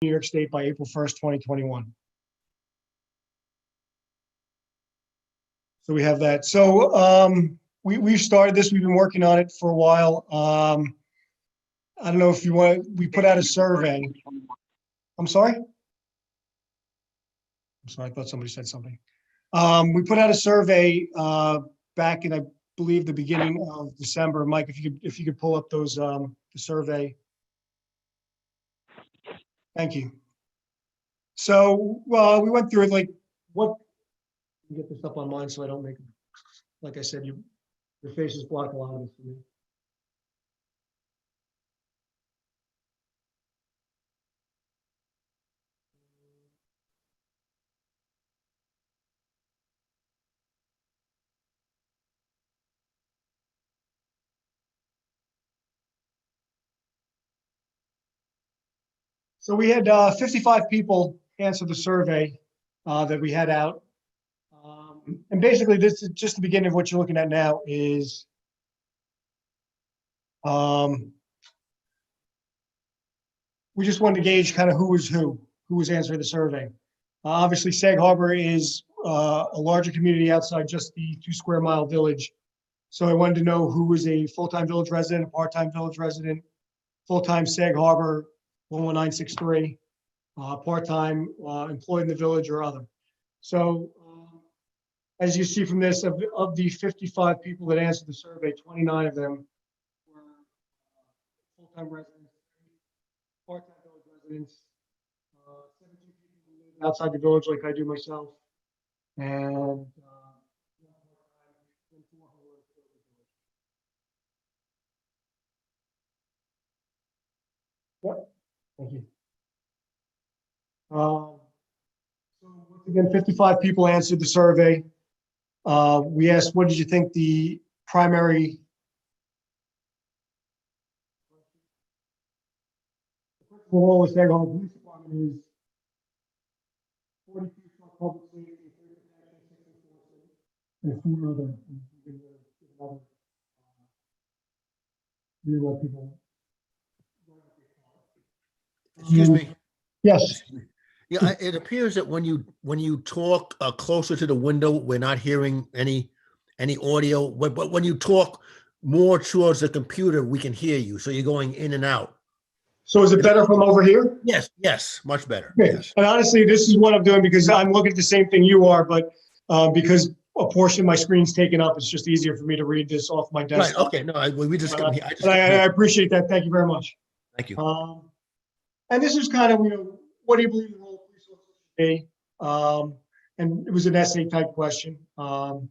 New York State by April 1st, 2021. So we have that. So we've started this. We've been working on it for a while. I don't know if you want, we put out a survey. I'm sorry? I'm sorry, I thought somebody said something. We put out a survey back in, I believe, the beginning of December. Mike, if you could pull up those the survey. Thank you. So we went through it, like what, get this up on mine so I don't make, like I said, your faces block a lot of this for me. So we had 55 people answer the survey that we had out. And basically, this is just the beginning of what you're looking at now is we just wanted to gauge kind of who was answering the survey. Obviously, Sag Harbor is a larger community outside just the 2 square mile village. So I wanted to know who was a full-time village resident, a part-time village resident, full-time Sag Harbor 11963, part-time employed in the village or other. So as you see from this, of the 55 people that answered the survey, 29 of them were full-time residents, part-time village residents, 17 people who live outside the village like I do myself, and Yep. Thank you. So once again, 55 people answered the survey. We asked, what did you think the primary role of Sag Harbor Police Department is? 42 public safety, 30 and 4 other. People. Excuse me. Yes. Yeah, it appears that when you talk closer to the window, we're not hearing any audio. But when you talk more towards the computer, we can hear you. So you're going in and out. So is it better from over here? Yes, much better. Okay. Yes. And honestly, this is what I'm doing because I'm looking at the same thing you are, but because a portion of my screen's taken up, it's just easier for me to read this off my desk. Right. Okay. No, we just. I appreciate that. Thank you very much. Thank you. And this is kind of, what do you believe the role of police officers should be? And it was an essay type question. So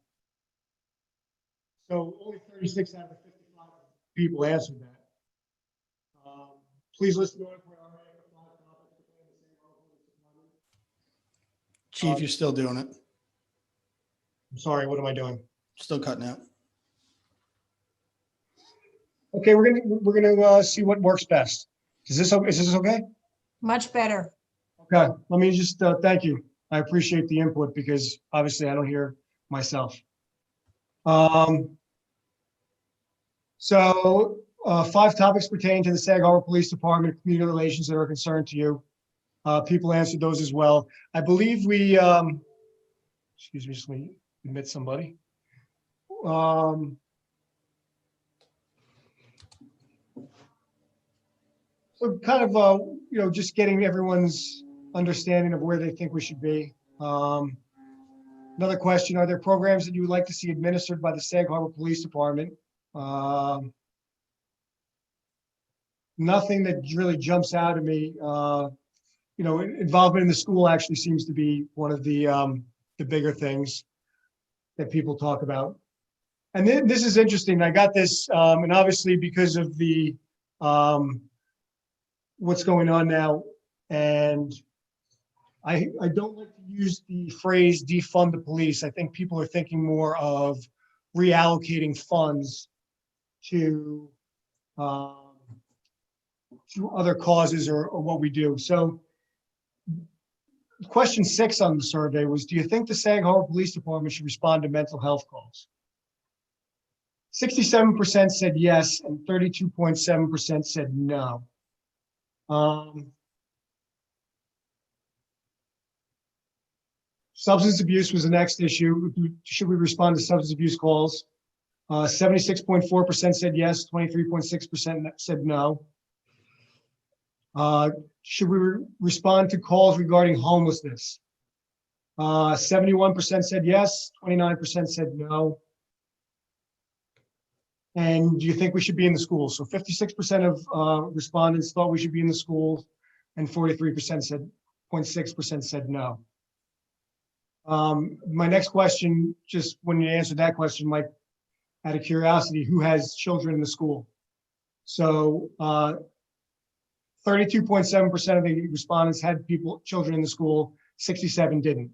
only 36 out of the 55 people answered that. Please listen to it. Chief, you're still doing it. I'm sorry, what am I doing? Still cutting out. Okay, we're gonna see what works best. Is this okay? Much better. Okay, let me just thank you. I appreciate the input because obviously I don't hear myself. So 5 topics pertain to the Sag Harbor Police Department, community relations that are a concern to you. People answered those as well. I believe we, excuse me, just let me admit somebody. So kind of, just getting everyone's understanding of where they think we should be. Another question, are there programs that you would like to see administered by the Sag Harbor Police Department? Nothing that really jumps out at me. Involvement in the school actually seems to be one of the bigger things that people talk about. And then this is interesting. I got this, and obviously because of the what's going on now, and I don't like to use the phrase defund the police. I think people are thinking more of reallocating funds to other causes or what we do. So question 6 on the survey was, do you think the Sag Harbor Police Department should respond to mental health calls? 67% said yes, and 32.7% said no. Substance abuse was the next issue. Should we respond to substance abuse calls? 76.4% said yes, 23.6% said no. Should we respond to calls regarding homelessness? 71% said yes, 29% said no. And do you think we should be in the schools? So 56% of respondents thought we should be in the schools, and 43% said, 0.6% said no. My next question, just when you answered that question, Mike, out of curiosity, who has children in the school? So 32.7% of the respondents had children in the school, 67 didn't.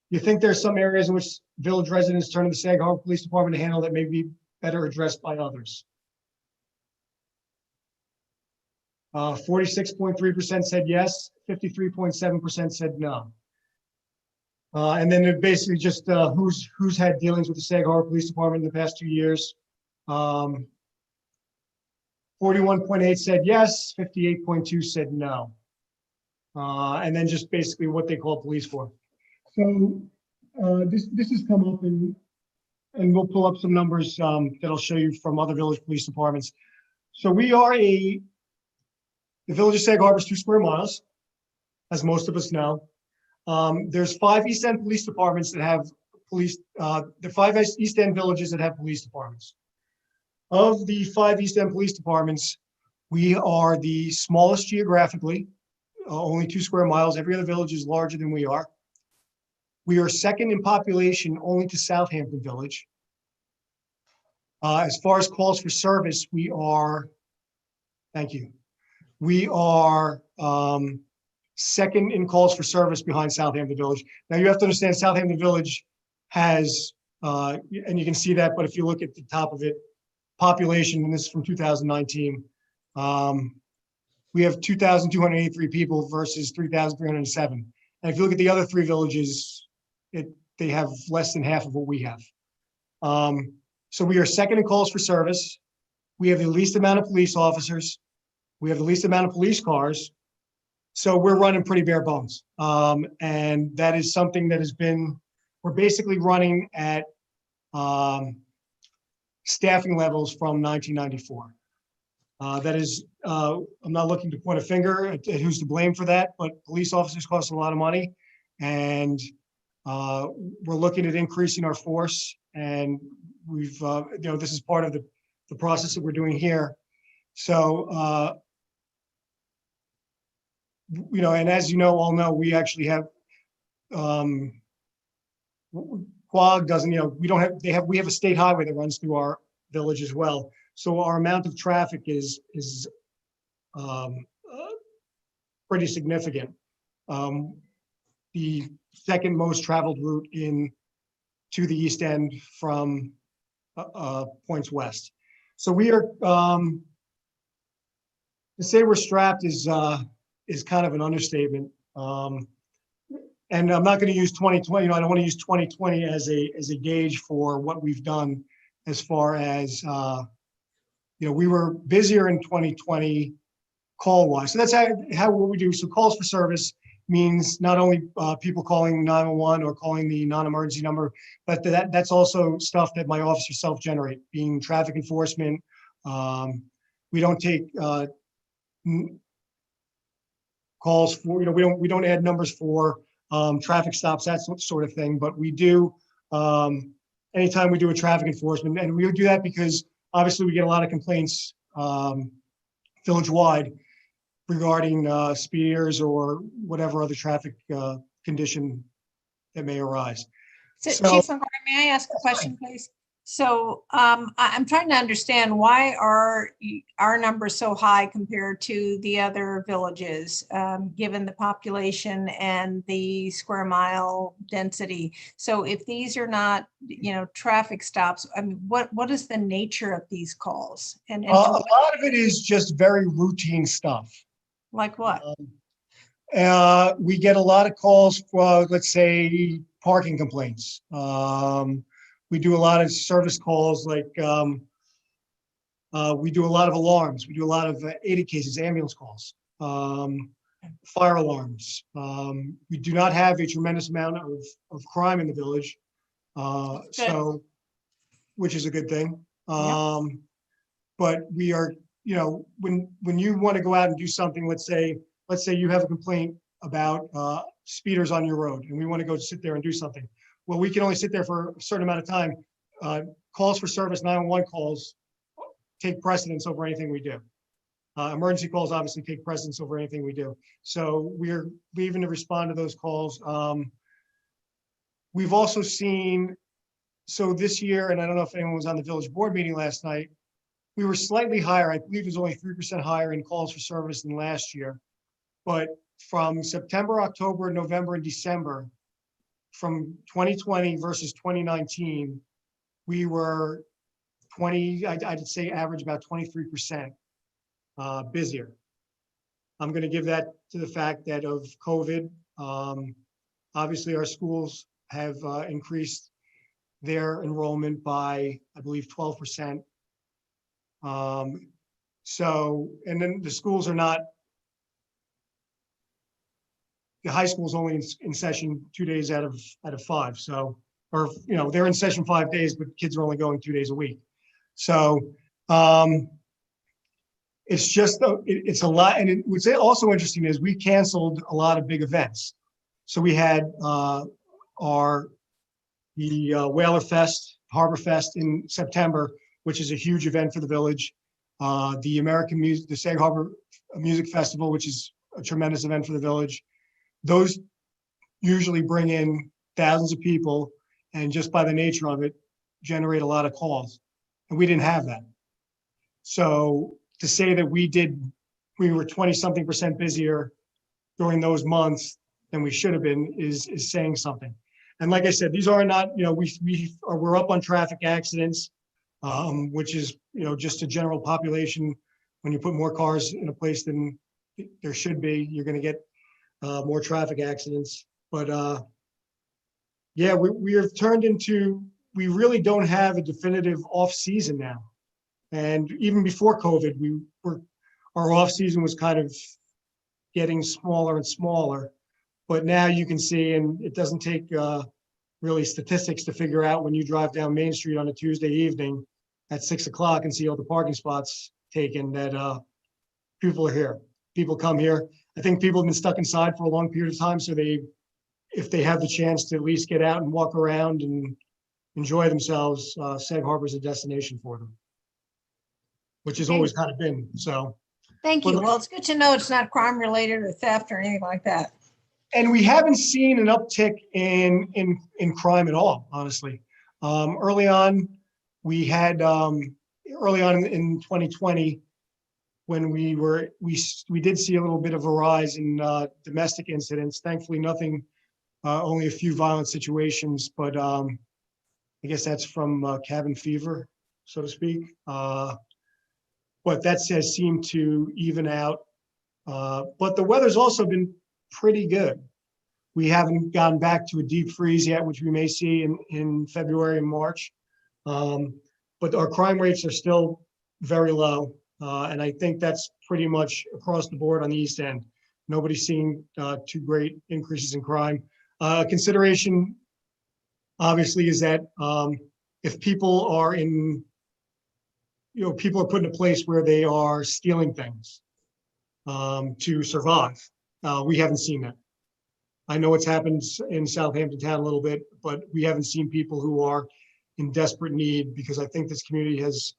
You think there's some areas in which village residents turn to the Sag Harbor Police Department to handle that may be better addressed by others? 46.3% said yes, 53.7% said no. And then it basically just who's had dealings with the Sag Harbor Police Department in the past 2 years. 41.8 said yes, 58.2 said no. And then just basically what they call police for. So this has come up and we'll pull up some numbers that I'll show you from other village police departments. So we are the village of Sag Harbor is 2 square miles, as most of us know. There's 5 East End police departments that have police, the 5 East End villages that have police departments. Of the 5 East End police departments, we are the smallest geographically, only 2 square miles. Every other village is larger than we are. We are second in population only to Southampton Village. As far as calls for service, we are, thank you. We are second in calls for service behind Southampton Village. Now you have to understand Southampton Village has, and you can see that, but if you look at the top of it, population, and this is from 2019, we have 2,283 people versus 3,307. And if you look at the other 3 villages, they have less than half of what we have. So we are second in calls for service. We have the least amount of police officers. We have the least amount of police cars. So we're running pretty bare bones. And that is something that has been, we're basically running at staffing levels from 1994. That is, I'm not looking to point a finger at who's to blame for that, but police officers cost a lot of money. And we're looking at increasing our force. And we've, this is part of the process that we're doing here. So, and as you know, all know, we actually have, Quag doesn't, we don't have, we have a state highway that runs through our village as well. So our amount of traffic is pretty significant. The second most traveled route to the East End from points west. So we are, to say we're strapped is kind of an understatement. And I'm not going to use 2020. I don't want to use 2020 as a gauge for what we've done as far as, we were busier in 2020 call wise. So that's how what we do. So calls for service means not only people calling 911 or calling the non-emergency number, but that's also stuff that my officers self-generate, being traffic enforcement. We don't take calls for, we don't add numbers for traffic stops, that sort of thing, but we do anytime we do a traffic enforcement, and we do that because obviously we get a lot of complaints village-wide regarding speeders or whatever other traffic condition that may arise. So, Chief Montgomery, may I ask a question, please? So I'm trying to understand, why are our numbers so high compared to the other villages, given the population and the square mile density? So if these are not, traffic stops, I mean, what is the nature of these calls? And a lot of it is just very routine stuff. Like what? We get a lot of calls for, let's say, parking complaints. We do a lot of service calls, like We do a lot of alarms. We do a lot of 80 cases, ambulance calls, fire alarms. We do not have a tremendous amount of crime in the village. So, which is a good thing. But we are, you know, when you want to go out and do something, let's say you have a complaint about speeders on your road and we want to go sit there and do something. Well, we can only sit there for a certain amount of time. Calls for service, 911 calls take precedence over anything we do. Emergency calls obviously take precedence over anything we do. So we're leaving to respond to those calls. We've also seen, so this year, and I don't know if anyone was on the village board meeting last night, we were slightly higher. I believe it was only 3% higher in calls for service than last year. But from September, October, November, and December, from 2020 versus 2019, we were I'd say average about 23% busier. I'm going to give that to the fact that of COVID. Obviously, our schools have increased their enrollment by, I believe, 12%. So, and then the schools are not, the high school is only in session 2 days out of 5. So, or, you know, they're in session 5 days, but kids are only going 2 days a week. So, it's just, it's a lot. And what's also interesting is we canceled a lot of big events. So we had the Whaler Fest, Harbor Fest in September, which is a huge event for the village. The American Music, the Sag Harbor Music Festival, which is a tremendous event for the village. Those usually bring in thousands of people, and just by the nature of it, generate a lot of calls. And we didn't have that. So to say that we were 20-something% busier during those months than we should have been is saying something. And like I said, these are not, you know, we're up on traffic accidents, which is, you know, just a general population. When you put more cars in a place than there should be, you're going to get more traffic accidents. But yeah, we have turned into, we really don't have a definitive off season now. And even before COVID, our off season was kind of getting smaller and smaller. But now you can see, and it doesn't take really statistics to figure out when you drive down Main Street on a Tuesday evening at 6 o'clock and see all the parking spots taken, that people are here. People come here. I think people have been stuck inside for a long period of time. So if they have the chance to at least get out and walk around and enjoy themselves, Sag Harbor is a destination for them, which has always kind of been. So. Thank you. Well, it's good to know it's not crime related or theft or anything like that. And we haven't seen an uptick in crime at all, honestly. Early on, we had early on in 2020, when we did see a little bit of a rise in domestic incidents. Thankfully, nothing, only a few violent situations, but I guess that's from cabin fever, so to speak. But that has seemed to even out. But the weather's also been pretty good. We haven't gone back to a deep freeze yet, which we may see in February and March. But our crime rates are still very low. And I think that's pretty much across the board on the East End. Nobody's seeing too great increases in crime. Consideration, obviously, is that if people are in, you know, people are put in a place where they are stealing things to survive. We haven't seen that. I know it's happened in Southampton Town a little bit, but we haven't seen people who are in desperate need, because I think this community has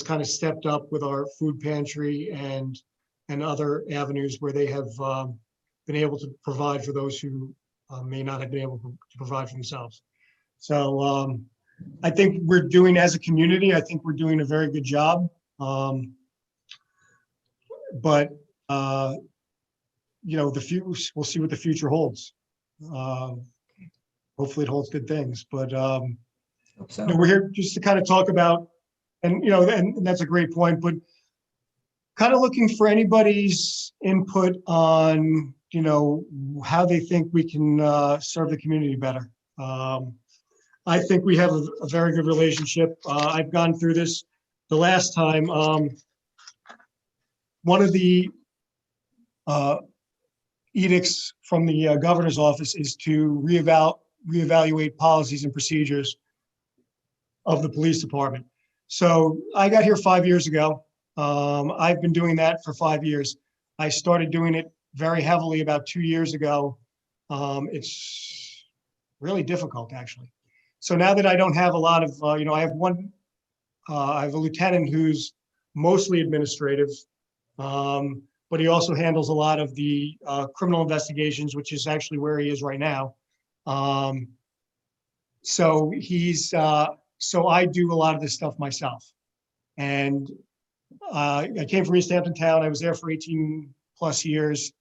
kind of stepped up with our food pantry and other avenues where they have been able to provide for those who may not have been able to provide for themselves. So I think we're doing, as a community, I think we're doing a very good job. But you know, we'll see what the future holds. Hopefully it holds good things, but So, you know, we're here just to kind of talk about, and, you know, and that's a great point, but kind of looking for anybody's input on, you know, how they think we can serve the community better. I think we have a very good relationship. I've gone through this the last time, one of the edicts from the governor's office is to reevaluate policies and procedures of the police department. So I got here 5 years ago. I've been doing that for 5 years. I started doing it very heavily about 2 years ago. It's really difficult, actually. So now that I don't have a lot of, I have I have a lieutenant who's mostly administrative, but he also handles a lot of the criminal investigations, which is actually where he is right now. So so I do a lot of this stuff myself. And I came from East Hampton Town. I was there for 18 plus years.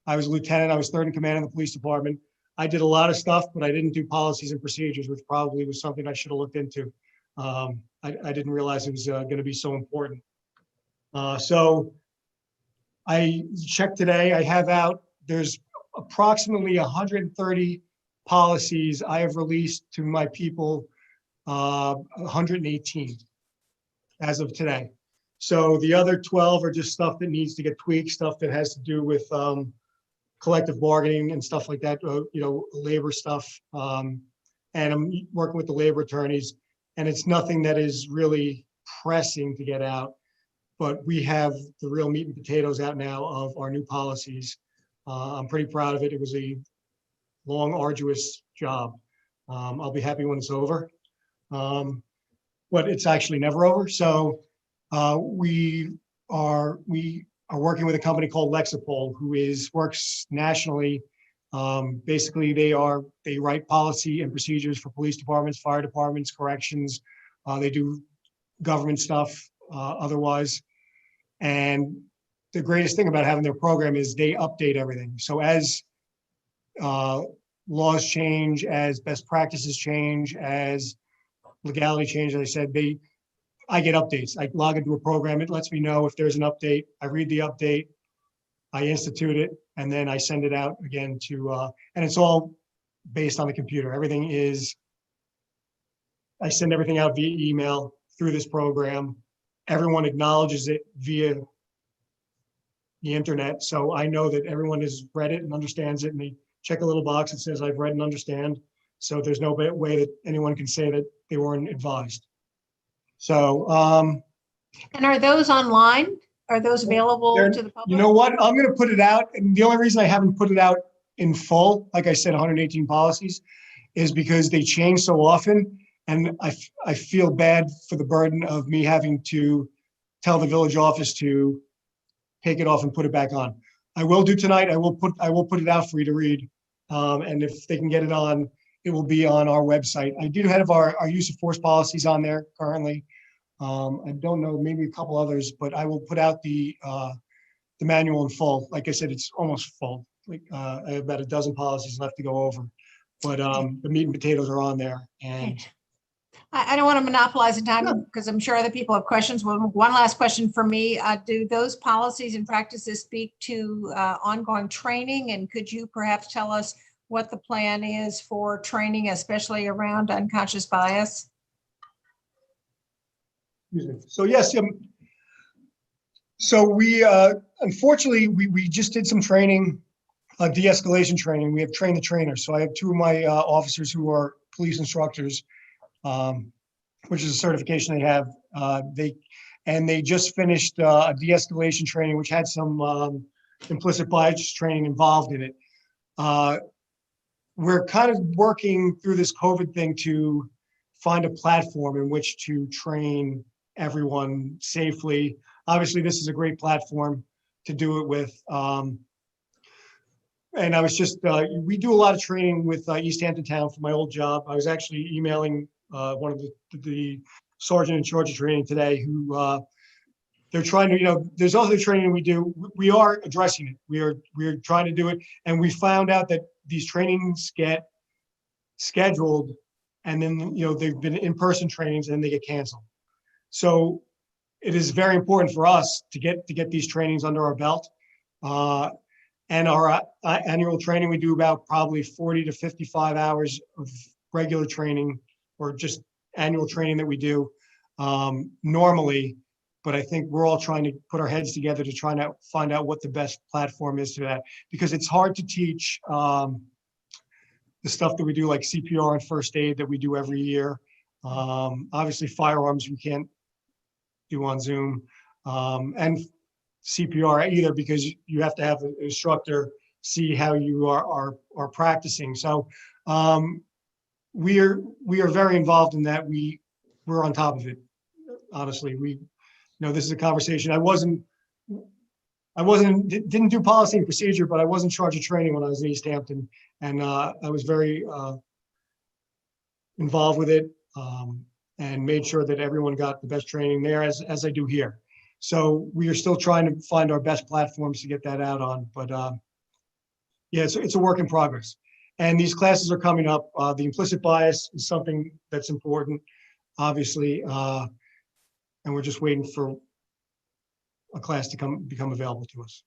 I was a lieutenant. I was third in command in the police department. I did a lot of stuff, but I didn't do policies and procedures, which probably was something I should have looked into. I didn't realize it was going to be so important. So I checked today. I have out, there's approximately 130 policies I have released to my people, 118 as of today. So the other 12 are just stuff that needs to get tweaked, stuff that has to do with collective bargaining and stuff like that, labor stuff. And I'm working with the labor attorneys, and it's nothing that is really pressing to get out. But we have the real meat and potatoes out now of our new policies. I'm pretty proud of it. It was a long, arduous job. I'll be happy when it's over. But it's actually never over. So we are working with a company called Lexipol, who works nationally. Basically, they write policy and procedures for police departments, fire departments, corrections. They do government stuff otherwise. And the greatest thing about having their program is they update everything. So as laws change, as best practices change, as legality change, as I said, I get updates. I log into a program. It lets me know if there's an update. I read the update, I institute it, and then I send it out again and it's all based on the computer. I send everything out via email through this program. Everyone acknowledges it via the internet. So I know that everyone has read it and understands it, and they check a little box that says I've read and understand. So there's no way that anyone can say that they weren't advised. So, And are those online? Are those available to the public? you know what? I'm going to put it out. And the only reason I haven't put it out in full, like I said, 118 policies, is because they change so often. And I feel bad for the burden of me having to tell the village office to take it off and put it back on. I will do tonight. I will put it out for you to read. And if they can get it on, it will be on our website. I do have our use of force policies on there currently. I don't know, maybe a couple others, but I will put out the manual in full. Like I said, it's almost full. Like I have about a dozen policies left to go over, but the meat and potatoes are on there. And I don't want to monopolize the time because I'm sure other people have questions. One last question for me. Do those policies and practices speak to ongoing training? And could you perhaps tell us what the plan is for training, especially around unconscious bias? So yes, so we unfortunately we just did some training, de-escalation training. We have trained the trainers. So I have two of my officers who are police instructors, which is a certification they have. They just finished a de-escalation training, which had some implicit bias training involved in it. We're kind of working through this COVID thing to find a platform in which to train everyone safely. Obviously, this is a great platform to do it with. And I was just, we do a lot of training with East Hampton Town for my old job. I was actually emailing one of the sergeant in charge of training today who they're trying to, there's other training we do. We are addressing it. We are trying to do it. And we found out that these trainings get scheduled and then, they've been in-person trainings and they get canceled. So it is very important for us to get these trainings under our belt. And our annual training, we do about probably 40 to 55 hours of regular training or just annual training that we do normally. But I think we're all trying to put our heads together to try to find out what the best platform is to that, because it's hard to teach the stuff that we do, like CPR and first aid that we do every year. Obviously firearms we can't do on Zoom, and CPR either, because you have to have an instructor see how you are practicing. So we are very involved in that. We're on top of it. Honestly, this is a conversation. Didn't do policy and procedure, but I was in charge of training when I was in East Hampton, and I was very involved with it, and made sure that everyone got the best training there, as I do here. So we are still trying to find our best platforms to get that out on, but yeah, it's a work in progress. And these classes are coming up. The implicit bias is something that's important, obviously, and we're just waiting for a class to become available to us.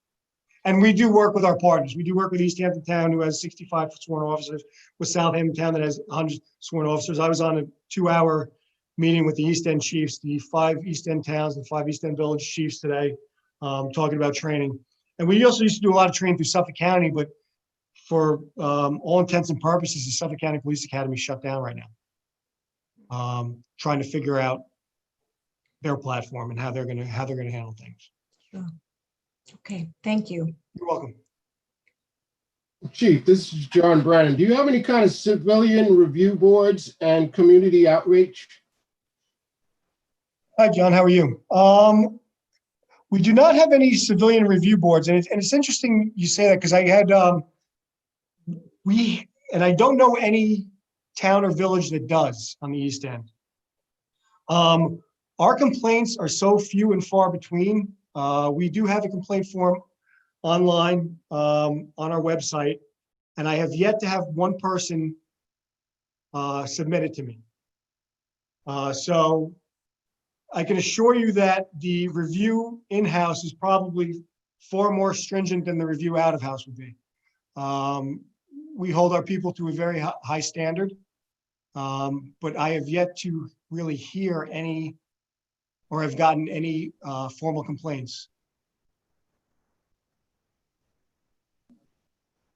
And we do work with our partners. We do work with East Hampton Town, who has 65 sworn officers, with Southampton Town that has 100 sworn officers. I was on a 2-hour meeting with the East End chiefs, the 5 East End towns, the 5 East End village chiefs today, talking about training. And we also used to do a lot of training through Suffolk County, but for all intents and purposes, the Suffolk County Police Academy shut down right now, trying to figure out their platform and how they're going to handle things. Sure. Okay, thank you. You're welcome. Chief, this is John Brannon. Do you have any kind of civilian review boards and community outreach? Hi, John. How are you? We do not have any civilian review boards, and it's interesting you say that, because I had I don't know any town or village that does on the East End. Our complaints are so few and far between. We do have a complaint form online on our website, and I have yet to have one person submit it to me. So I can assure you that the review in-house is probably far more stringent than the review out-of-house would be. We hold our people to a very high standard, but I have yet to really hear any, or have gotten any formal complaints.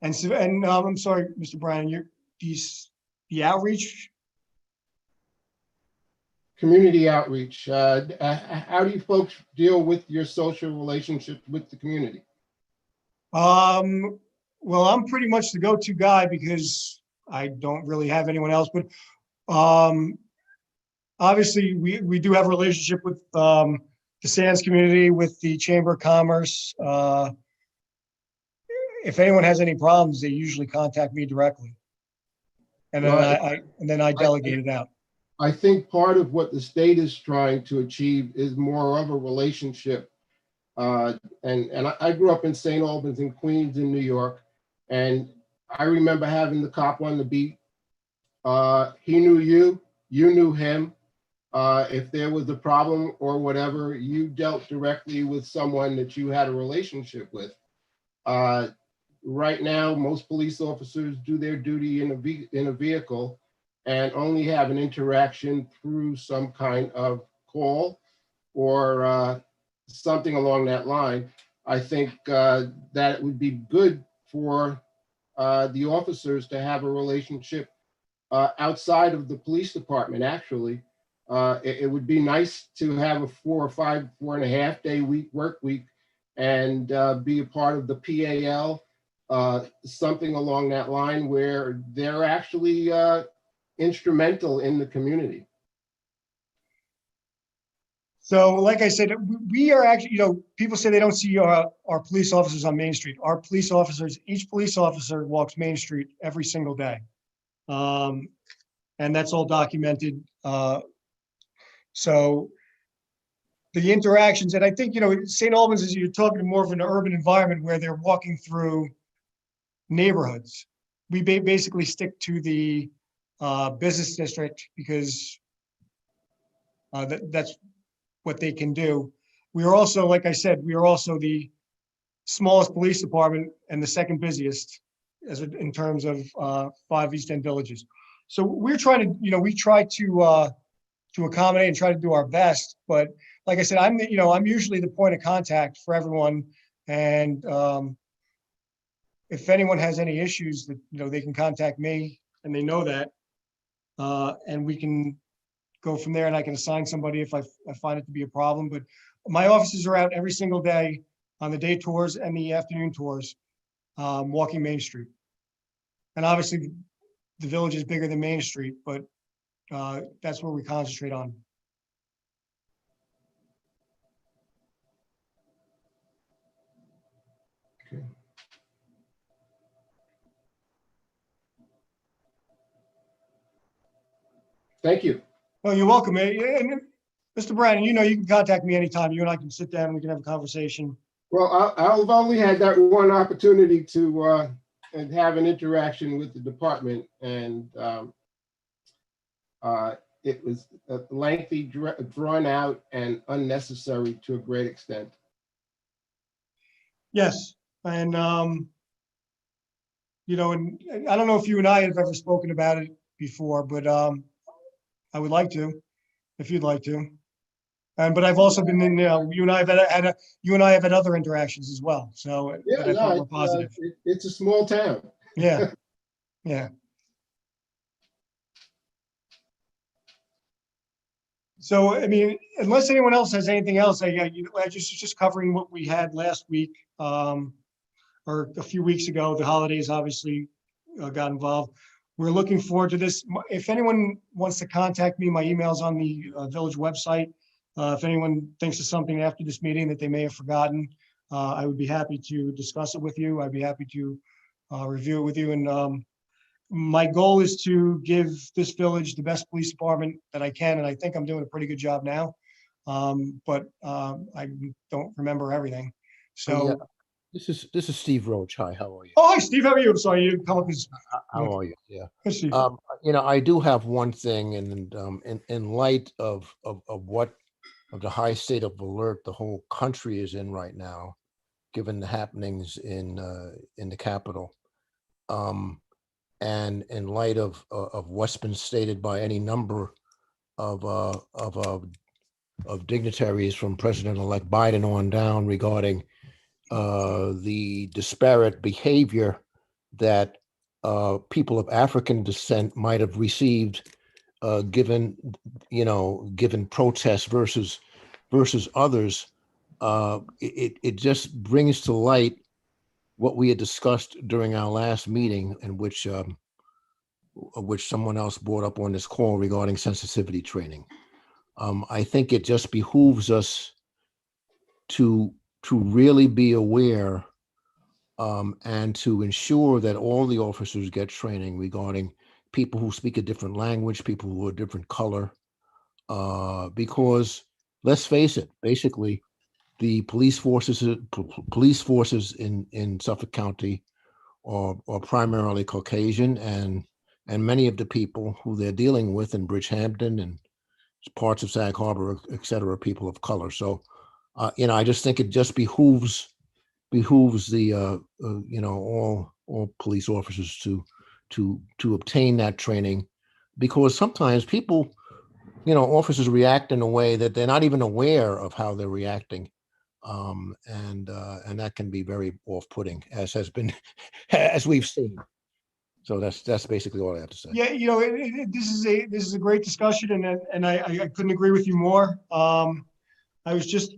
And so, I'm sorry, Mr. Bryan, the outreach. Community outreach. How do you folks deal with your social relationship with the community? Well, I'm pretty much the go-to guy because I don't really have anyone else, but obviously we do have a relationship with the Sands community, with the Chamber of Commerce. If anyone has any problems, they usually contact me directly. And then I delegate it out. I think part of what the state is trying to achieve is more of a relationship. And I grew up in St. Albans in Queens in New York. And I remember having the cop on the beat. He knew you, you knew him. If there was a problem or whatever, you dealt directly with someone that you had a relationship with. Right now, most police officers do their duty in a vehicle and only have an interaction through some kind of call or something along that line. I think that it would be good for the officers to have a relationship outside of the police department, actually. It would be nice to have a 4.5 day work week and be a part of the PAL, something along that line where they're actually instrumental in the community. So like I said, we are actually, people say they don't see our police officers on Main Street. Our police officers, each police officer walks Main Street every single day. And that's all documented. So the interactions, and I think, St. Albans is, you're talking more of an urban environment where they're walking through neighborhoods. We basically stick to the business district because that's what they can do. We are also, like I said, we are also the smallest police department and the second busiest in terms of 5 East End villages. So we're trying to, we try to accommodate and try to do our best. But like I said, I'm usually the point of contact for everyone. And if anyone has any issues that, they can contact me and they know that. And we can go from there and I can assign somebody if I find it to be a problem. But my offices are out every single day on the day tours and the afternoon tours, walking Main Street. And obviously the village is bigger than Main Street, but that's where we concentrate on. Okay. Thank you. Oh, you're welcome. And Mr. Brandon, you can contact me anytime. You and I can sit down and we can have a conversation. Well, I've only had that one opportunity to and have an interaction with the department, and it was lengthy, drawn out, and unnecessary to a great extent. Yes, and and I don't know if you and I have ever spoken about it before, but I would like to, if you'd like to. But I've also been in, you and I have had other interactions as well. So Yeah, that I thought no, were positive. it's a small town. Yeah, yeah. So, I mean, unless anyone else has anything else, I just covering what we had last week, or a few weeks ago. The holidays obviously got involved. We're looking forward to this. If anyone wants to contact me, my email's on the village website. If anyone thinks of something after this meeting that they may have forgotten, I would be happy to discuss it with you. I'd be happy to review it with you. And my goal is to give this village the best police department that I can, and I think I'm doing a pretty good job now. But I don't remember everything. So, This is Steve Roach. Hi, how are you? oh, hi, Steve. How are you? I'm sorry, you didn't come up as. How are you? Yeah. Hi, Steve. I do have one thing, and in light of the high state of alert the whole country is in right now, given the happenings in the Capitol, and in light of what's been stated by any number of dignitaries from President-elect Biden on down regarding the disparate behavior that people of African descent might have received, given protests versus others, it just brings to light what we had discussed during our last meeting, in which someone else brought up on this call regarding sensitivity training. I think it just behooves us to really be aware, and to ensure that all the officers get training regarding people who speak a different language, people who are different color, because let's face it, basically the police forces in Suffolk County are primarily Caucasian, and many of the people who they're dealing with in Bridgehampton and parts of Sag Harbor, et cetera, people of color. So, I just think it just behooves the all police officers to obtain that training, because sometimes people, officers react in a way that they're not even aware of how they're reacting, and that can be very off-putting, as has been as we've seen. So that's basically all I have to say. Yeah, this is a great discussion, and I couldn't agree with you more. I was just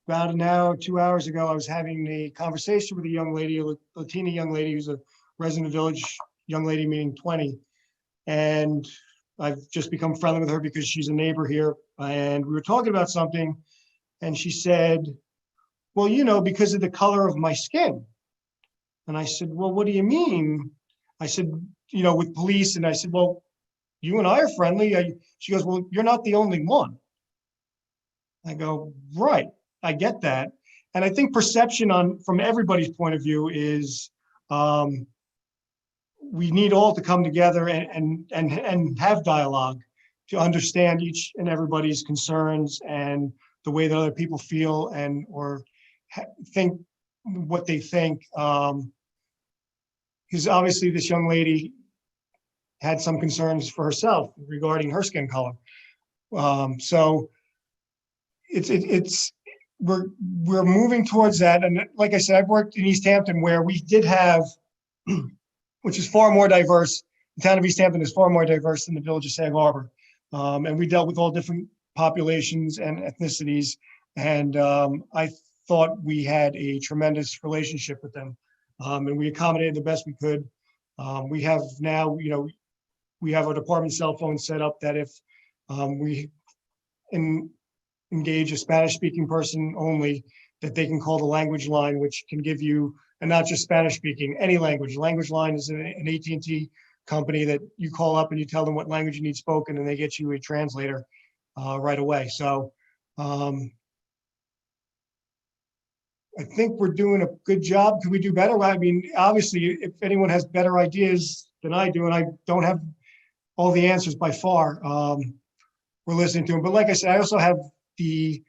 about an hour, 2 hours ago, I was having a conversation with a young lady, a Latina young lady who's a resident of the village, young lady meaning 20. And I've just become friendly with her because she's a neighbor here. And we were talking about something, and she said, well, because of the color of my skin. And I said, well, what do you mean? I said, with police. And I said, well, you and I are friendly. She goes, well, you're not the only one. I go, right, I get that. And I think perception from everybody's point of view is we need all to come together and have dialogue to understand each and everybody's concerns and the way that other people feel or think what they think. Because obviously this young lady had some concerns for herself regarding her skin color. So we're moving towards that. And like I said, I've worked in East Hampton where we did have, which is far more diverse. The town of East Hampton is far more diverse than the village of Sag Harbor. And we dealt with all different populations and ethnicities. And I thought we had a tremendous relationship with them. And we accommodated the best we could. We have now, we have our department cell phone set up that if we engage a Spanish-speaking person only, that they can call the language line, which can give you, and not just Spanish-speaking, any language. Language line is an AT&T company that you call up and you tell them what language you need spoken, and they get you a translator right away. So I think we're doing a good job. Could we do better? Well, I mean, obviously, if anyone has better ideas than I do, and I don't have all the answers by far, we're listening to them. But like I said, I also have the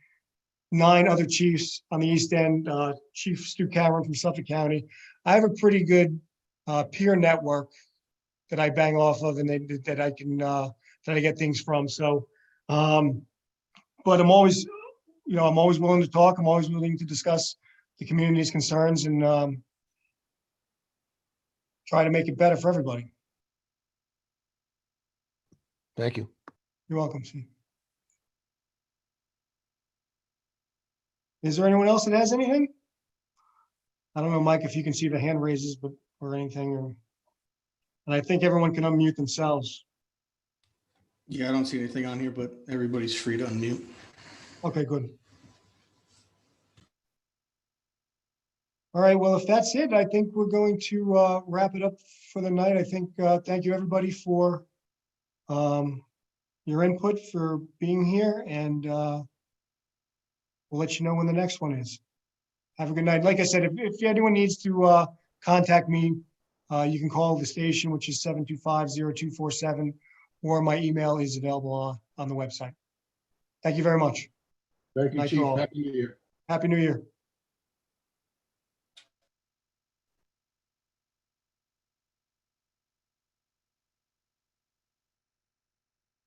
9 other chiefs on the East End, Chief Stu Cameron from Suffolk County. I have a pretty good peer network that I bang off of, and that I can that I get things from. So, but I'm always, I'm always willing to talk. I'm always willing to discuss the community's concerns and try to make it better for everybody. Thank you. You're welcome, Steve. Is there anyone else that has anything? I don't know, Mike, if you can see the hand raises, but or anything, and I think everyone can unmute themselves. Yeah, I don't see anything on here, but everybody's free to unmute. Okay, good. All right, well, if that's it, I think we're going to wrap it up for the night. I think, thank you, everybody, for your input, for being here, and we'll let you know when the next one is. Have a good night. Like I said, if anyone needs to contact me, you can call the station, which is 725-0247, or my email is available on the website. Thank you very much. Thank you, Night to Chief. all. Happy New Year. Happy New Year.